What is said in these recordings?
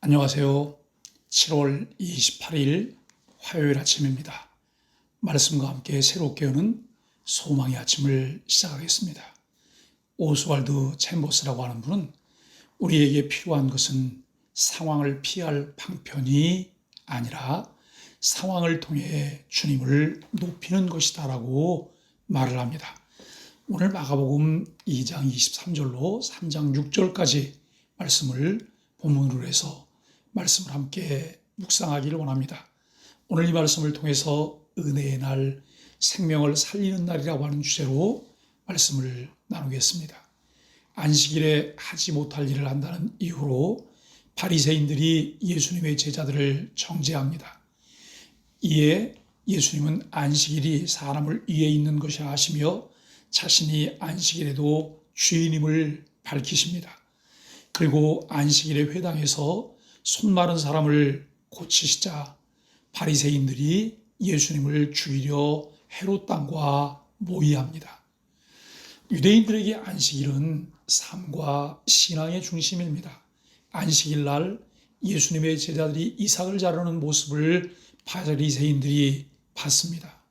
안녕하세요. 7월 28일 화요일 아침입니다. 말씀과 함께 새롭게 여는 소망의 아침을 시작하겠습니다. 오스왈드 챔버스라고 하는 분은 우리에게 필요한 것은 상황을 피할 방편이 아니라 상황을 통해 주님을 높이는 것이다 라고 말을 합니다. 오늘 마가복음 2장 23절로 3장 6절까지 말씀을 본문으로 해서 말씀을 함께 묵상하기를 원합니다. 오늘 이 말씀을 통해서 은혜의 날, 생명을 살리는 날이라고 하는 주제로 말씀을 나누겠습니다. 안식일에 하지 못할 일을 한다는 이유로 바리새인들이 예수님의 제자들을 정죄합니다. 이에 예수님은 안식일이 사람을 위해 있는 것이라 하시며 자신이 안식일에도 주인임을 밝히십니다. 그리고 안식일의 회당에서 손 마른 사람을 고치시자 바리새인들이 예수님을 죽이려 헤롯 땅과 모의합니다. 유대인들에게 안식일은 삶과 신앙의 중심입니다. 안식일 날 예수님의 제자들이 이삭을 자르는 모습을 바리새인들이 봤습니다.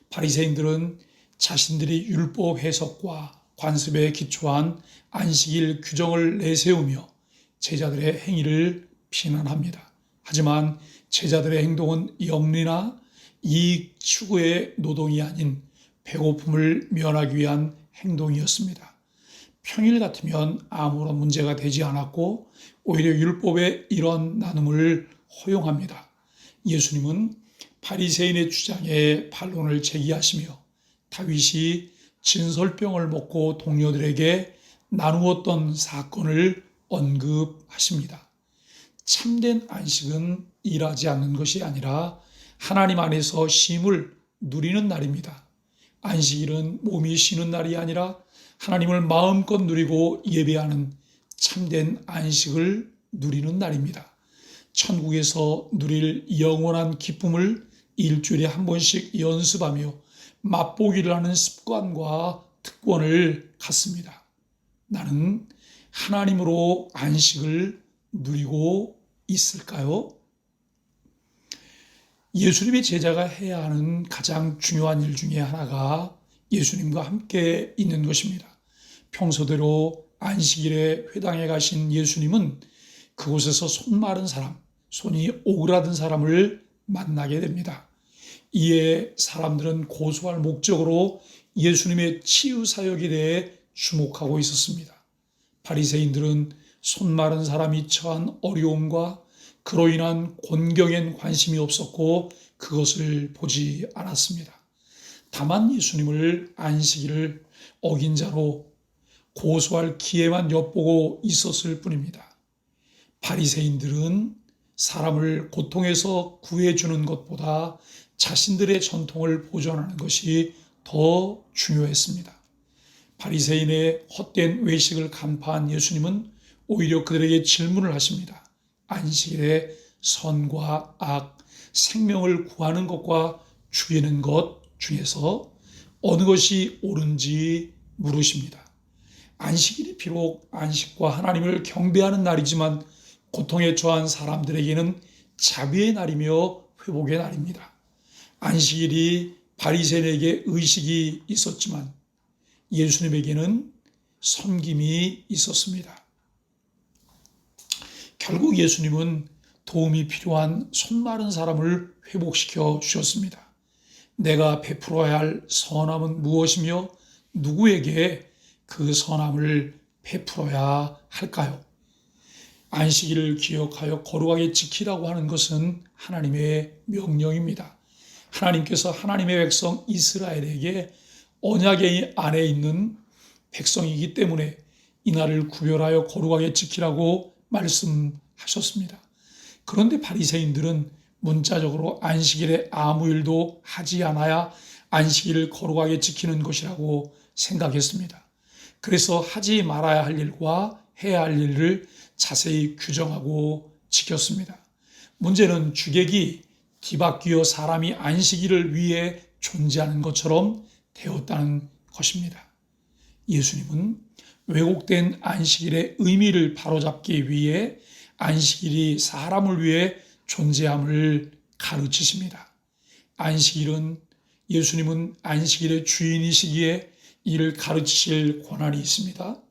바리새인들은 자신들이 율법 해석과 관습에 기초한 안식일 규정을 내세우며 제자들의 행위를 비난합니다. 하지만 제자들의 행동은 영리나 이익 추구의 노동이 아닌 배고픔을 면하기 위한 행동이었습니다. 평일 같으면 아무런 문제가 되지 않았고 오히려 율법의 이런 나눔을 허용합니다. 예수님은 바리새인의 주장에 반론을 제기하시며 다윗이 진설병을 먹고 동료들에게 나누었던 사건을 언급하십니다. 참된 안식은 일하지 않는 것이 아니라 하나님 안에서 쉼을 누리는 날입니다. 안식일은 몸이 쉬는 날이 아니라 하나님을 마음껏 누리고 예배하는 참된 안식을 누리는 날입니다. 천국에서 누릴 영원한 기쁨을 일주일에 한 번씩 연습하며 맛보기를 하는 습관과 특권을 갖습니다. 나는 하나님으로 안식을 누리고 있을까요? 예수님의 제자가 해야 하는 가장 중요한 일 중에 하나가 예수님과 함께 있는 것입니다. 평소대로 안식일에 회당에 가신 예수님은 그곳에서 손 마른 사람, 손이 오그라든 사람을 만나게 됩니다. 이에 사람들은 고소할 목적으로 예수님의 치유 사역에 대해 주목하고 있었습니다. 바리새인들은 손 마른 사람이 처한 어려움과 그로 인한 곤경엔 관심이 없었고 그것을 보지 않았습니다. 다만 예수님을 안식일을 어긴 자로 고소할 기회만 엿보고 있었을 뿐입니다. 바리새인들은 사람을 고통에서 구해주는 것보다 자신들의 전통을 보존하는 것이 더 중요했습니다. 바리새인의 헛된 외식을 간파한 예수님은 오히려 그들에게 질문을 하십니다. 안식일에 선과 악, 생명을 구하는 것과 죽이는 것 중에서 어느 것이 옳은지 물으십니다. 안식일이 비록 안식과 하나님을 경배하는 날이지만 고통에 처한 사람들에게는 자비의 날이며 회복의 날입니다. 안식일이 바리새인에게 의식이 있었지만 예수님에게는 섬김이 있었습니다. 결국 예수님은 도움이 필요한 손 마른 사람을 회복시켜 주셨습니다. 내가 베풀어야 할 선함은 무엇이며 누구에게 그 선함을 베풀어야 할까요? 안식일을 기억하여 거룩하게 지키라고 하는 것은 하나님의 명령입니다. 하나님께서 하나님의 백성 이스라엘에게 언약의 안에 있는 백성이기 때문에 이날을 구별하여 거룩하게 지키라고 말씀하셨습니다. 그런데 바리새인들은 문자적으로 안식일에 아무 일도 하지 않아야 안식일을 거룩하게 지키는 것이라고 생각했습니다. 그래서 하지 말아야 할 일과 해야 할 일을 자세히 규정하고 지켰습니다. 문제는 주객이 뒤바뀌어 사람이 안식일을 위해 존재하는 것처럼 되었다는 것입니다. 예수님은 왜곡된 안식일의 의미를 바로잡기 위해 안식일이 사람을 위해 존재함을 가르치십니다. 안식일은 예수님은 안식일의 주인이시기에 이를 가르치실 권한이 있습니다.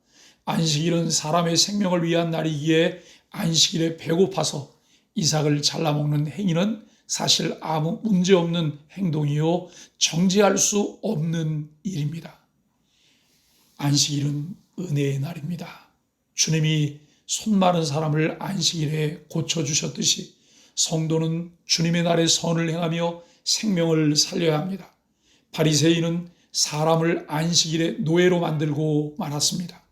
안식일은 사람의 생명을 위한 날이기에 안식일에 배고파서 이삭을 잘라먹는 행위는 사실 아무 문제없는 행동이요 정죄할 수 없는 일입니다. 안식일은 은혜의 날입니다. 주님이 손 마른 사람을 안식일에 고쳐주셨듯이 성도는 주님의 날에 선을 행하며 생명을 살려야 합니다. 바리새인은 사람을 안식일의 노예로 만들고 말았습니다.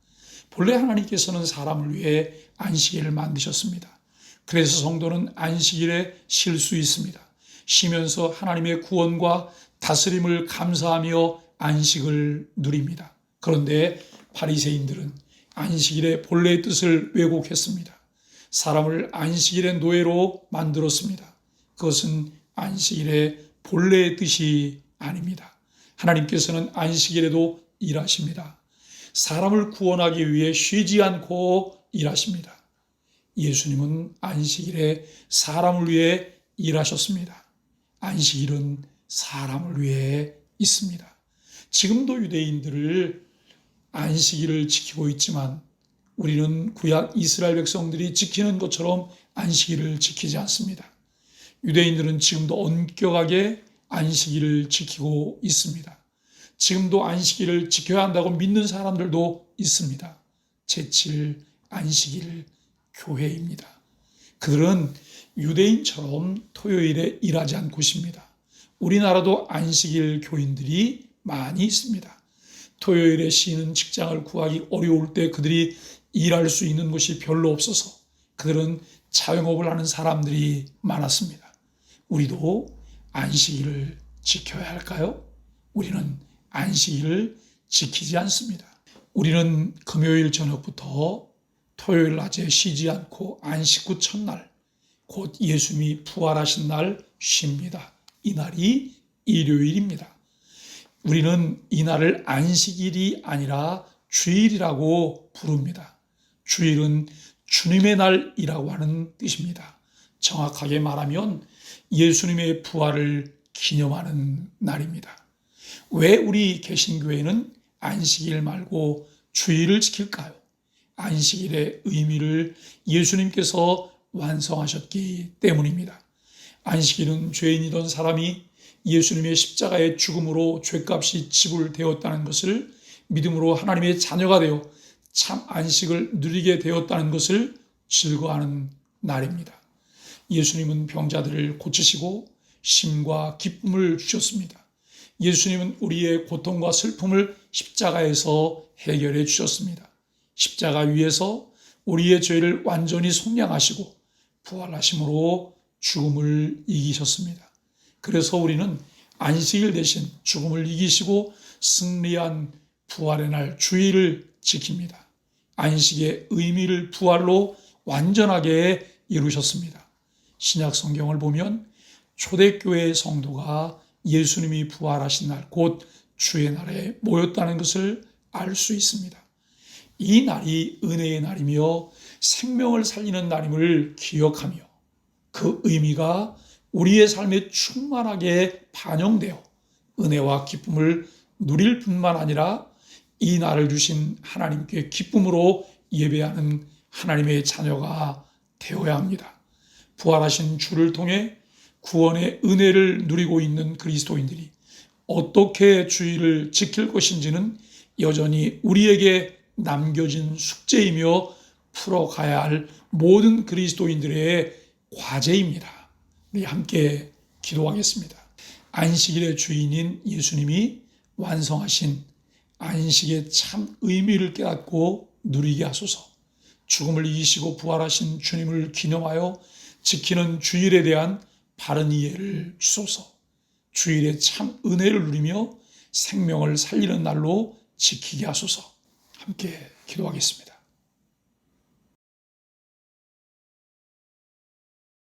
본래 하나님께서는 사람을 위해 안식일을 만드셨습니다. 그래서 성도는 안식일에 쉴 수 있습니다. 쉬면서 하나님의 구원과 다스림을 감사하며 안식을 누립니다. 그런데 바리새인들은 안식일의 본래의 뜻을 왜곡했습니다. 사람을 안식일의 노예로 만들었습니다. 그것은 안식일의 본래의 뜻이 아닙니다. 하나님께서는 안식일에도 일하십니다. 사람을 구원하기 위해 쉬지 않고 일하십니다. 예수님은 안식일에 사람을 위해 일하셨습니다. 안식일은 사람을 위해 있습니다. 지금도 유대인들을 안식일을 지키고 있지만 우리는 구약 이스라엘 백성들이 지키는 것처럼 안식일을 지키지 않습니다. 유대인들은 지금도 엄격하게 안식일을 지키고 있습니다. 지금도 안식일을 지켜야 한다고 믿는 사람들도 있습니다. 제7 안식일 교회입니다. 그들은 유대인처럼 토요일에 일하지 않고 있습니다. 우리나라도 안식일 교인들이 많이 있습니다. 토요일에 쉬는 직장을 구하기 어려울 때 그들이 일할 수 있는 곳이 별로 없어서 그들은 자영업을 하는 사람들이 많았습니다. 우리도 안식일을 지켜야 할까요? 우리는 안식일을 지키지 않습니다. 우리는 금요일 저녁부터 토요일 낮에 쉬지 않고 안식 후 첫날, 곧 예수님이 부활하신 날 쉽니다. 이 날이 일요일입니다. 우리는 이 날을 안식일이 아니라 주일이라고 부릅니다. 주일은 주님의 날이라고 하는 뜻입니다. 정확하게 말하면 예수님의 부활을 기념하는 날입니다. 왜 우리 개신교회는 안식일 말고 주일을 지킬까요? 안식일의 의미를 예수님께서 완성하셨기 때문입니다. 안식일은 죄인이던 사람이 예수님의 십자가의 죽음으로 죄값이 지불되었다는 것을 믿음으로 하나님의 자녀가 되어 참 안식을 누리게 되었다는 것을 즐거워하는 날입니다. 예수님은 병자들을 고치시고 쉼과 기쁨을 주셨습니다. 예수님은 우리의 고통과 슬픔을 십자가에서 해결해 주셨습니다. 십자가 위에서 우리의 죄를 완전히 속량하시고 부활하심으로 죽음을 이기셨습니다. 그래서 우리는 안식일 대신 죽음을 이기시고 승리한 부활의 날 주일을 지킵니다. 안식의 의미를 부활로 완전하게 이루셨습니다. 신약 성경을 보면 초대교회의 성도가 예수님이 부활하신 날, 곧 주의 날에 모였다는 것을 알 수 있습니다. 이 날이 은혜의 날이며 생명을 살리는 날임을 기억하며 그 의미가 우리의 삶에 충만하게 반영되어 은혜와 기쁨을 누릴 뿐만 아니라 이 날을 주신 하나님께 기쁨으로 예배하는 하나님의 자녀가 되어야 합니다. 부활하신 주를 통해 구원의 은혜를 누리고 있는 그리스도인들이 어떻게 주일을 지킬 것인지는 여전히 우리에게 남겨진 숙제이며 풀어가야 할 모든 그리스도인들의 과제입니다. 우리 함께 기도하겠습니다. 안식일의 주인인 예수님이 완성하신 안식의 참 의미를 깨닫고 누리게 하소서. 죽음을 이기시고 부활하신 주님을 기념하여 지키는 주일에 대한 바른 이해를 주소서. 주일에 참 은혜를 누리며 생명을 살리는 날로 지키게 하소서. 함께 기도하겠습니다.